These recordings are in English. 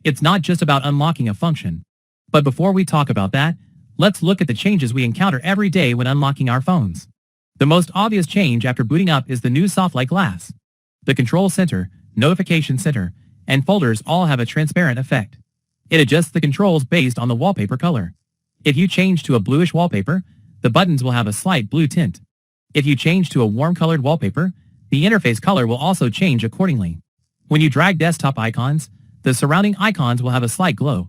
It's not just about unlocking a function. But before we talk about that, let's look at the changes we encounter every day when unlocking our phones. The most obvious change after booting up is the new soft-like glass. The control center, notification center, and folders all have a transparent effect. It adjusts the controls based on the wallpaper color. If you change to a bluish wallpaper, the buttons will have a slight blue tint. If you change to a warm-colored wallpaper, the interface color will also change accordingly. When you drag desktop icons, the surrounding icons will have a slight glow.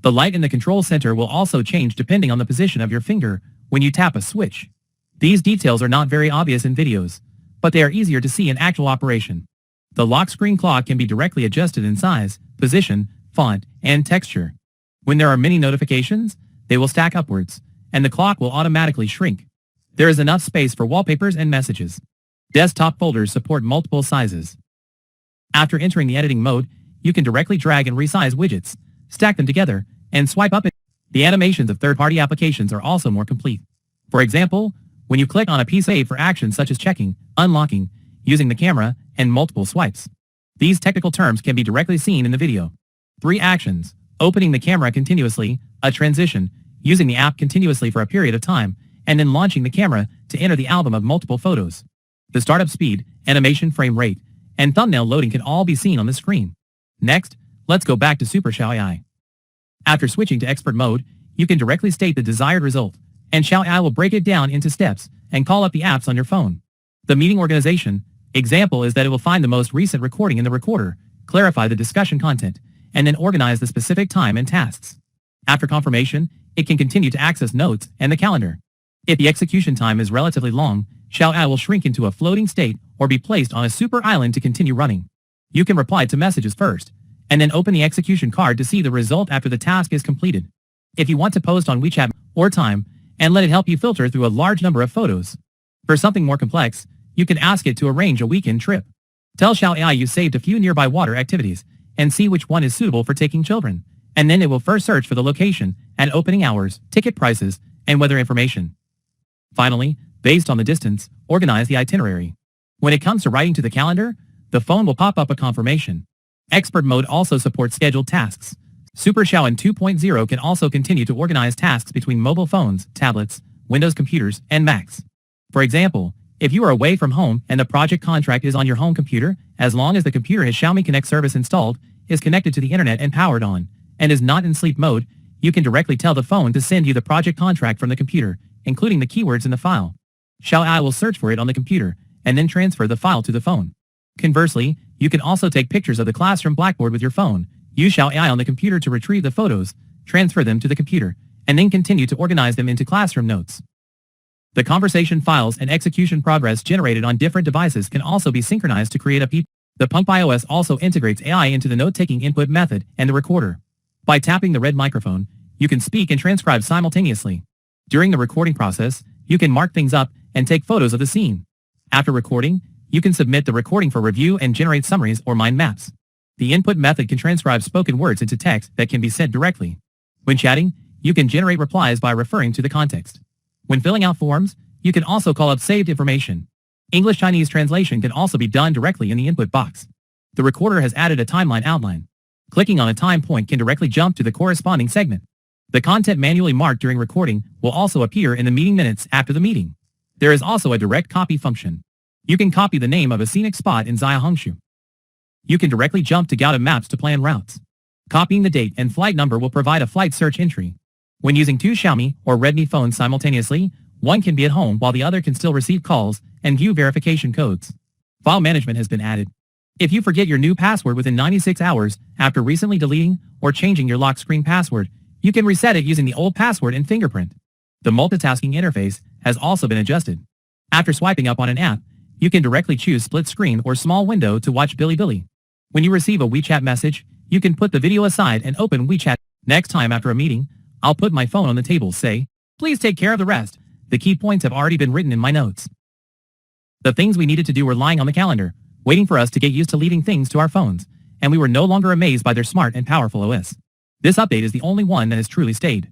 The light in the control center will also change depending on the position of your finger when you tap a switch. These details are not very obvious in videos, but they are easier to see in actual operation. The lock screen clock can be directly adjusted in size, position, font, and texture. When there are many notifications, they will stack upwards, and the clock will automatically shrink. There is enough space for wallpapers and messages. Desktop folders support multiple sizes. After entering the editing mode, you can directly drag and resize widgets, stack them together, and swipe up. The animations of third-party applications are also more complete. For example, when you click on a piece A for actions such as checking, unlocking, using the camera, and multiple swipes. These technical terms can be directly seen in the video. 3 actions: opening the camera continuously, a transition, using the app continuously for a period of time, and then launching the camera to enter the album of multiple photos. The startup speed, animation frame rate, and thumbnail loading can all be seen on the screen. Next, let's go back to Super Xiaomi. After switching to expert mode, you can directly state the desired result, and Xiaomi will break it down into steps and call up the apps on your phone. The meeting organization example is that it will find the most recent recording in the recorder, clarify the discussion content, and then organize the specific time and tasks. After confirmation, it can continue to access notes and the calendar. If the execution time is relatively long, Xiaomi will shrink into a floating state or be placed on a super island to continue running. You can reply to messages first, and then open the execution card to see the result after the task is completed. If you want to post on WeChat or Time, and let it help you filter through a large number of photos. For something more complex, you can ask it to arrange a weekend trip. Tell Xiaomi you saved a few nearby water activities, and see which one is suitable for taking children, and then it will first search for the location, and opening hours, ticket prices, and weather information. Finally, based on the distance, organize the itinerary. When it comes to writing to the calendar, the phone will pop up a confirmation. Expert mode also supports scheduled tasks. Super Xiaomi 2.0 can also continue to organize tasks between mobile phones, tablets, Windows computers, and Macs. For example, if you are away from home and the project contract is on your home computer, as long as the computer has Xiaomi Connect service installed, is connected to the internet and powered on, and is not in sleep mode, you can directly tell the phone to send you the project contract from the computer, including the keywords in the file. Xiaomi will search for it on the computer, and then transfer the file to the phone. Conversely, you can also take pictures of the classroom blackboard with your phone, use Xiaomi on the computer to retrieve the photos, transfer them to the computer, and then continue to organize them into classroom notes. The conversation files and execution progress generated on different devices can also be synchronized to create a PPT. The HyperOS also integrates AI into the note-taking input method and the recorder. By tapping the red microphone, you can speak and transcribe simultaneously. During the recording process, you can mark things up and take photos of the scene. After recording, you can submit the recording for review and generate summaries or mind maps. The input method can transcribe spoken words into text that can be sent directly. When chatting, you can generate replies by referring to the context. When filling out forms, you can also call up saved information. English-Chinese translation can also be done directly in the input box. The recorder has added a timeline outline. Clicking on a time point can directly jump to the corresponding segment. The content manually marked during recording will also appear in the meeting minutes after the meeting. There is also a direct copy function. You can copy the name of a scenic spot in Xiaohongshu. You can directly jump to Gaota Maps to plan routes. Copying the date and flight number will provide a flight search entry. When using 2 Xiaomi or Redmi phones simultaneously, one can be at home while the other can still receive calls and view verification codes. File management has been added. If you forget your new password within 96 hours after recently deleting or changing your lock screen password, you can reset it using the old password and fingerprint. The multitasking interface has also been adjusted. After swiping up on an app, you can directly choose split screen or small window to watch Bilibili. When you receive a WeChat message, you can put the video aside and open WeChat. Next time after a meeting, I'll put my phone on the table, say, "Please take care of the rest. The key points have already been written in my notes." The things we needed to do were lying on the calendar, waiting for us to get used to leaving things to our phones, and we were no longer amazed by their smart and powerful OS. This update is the only one that has truly stayed.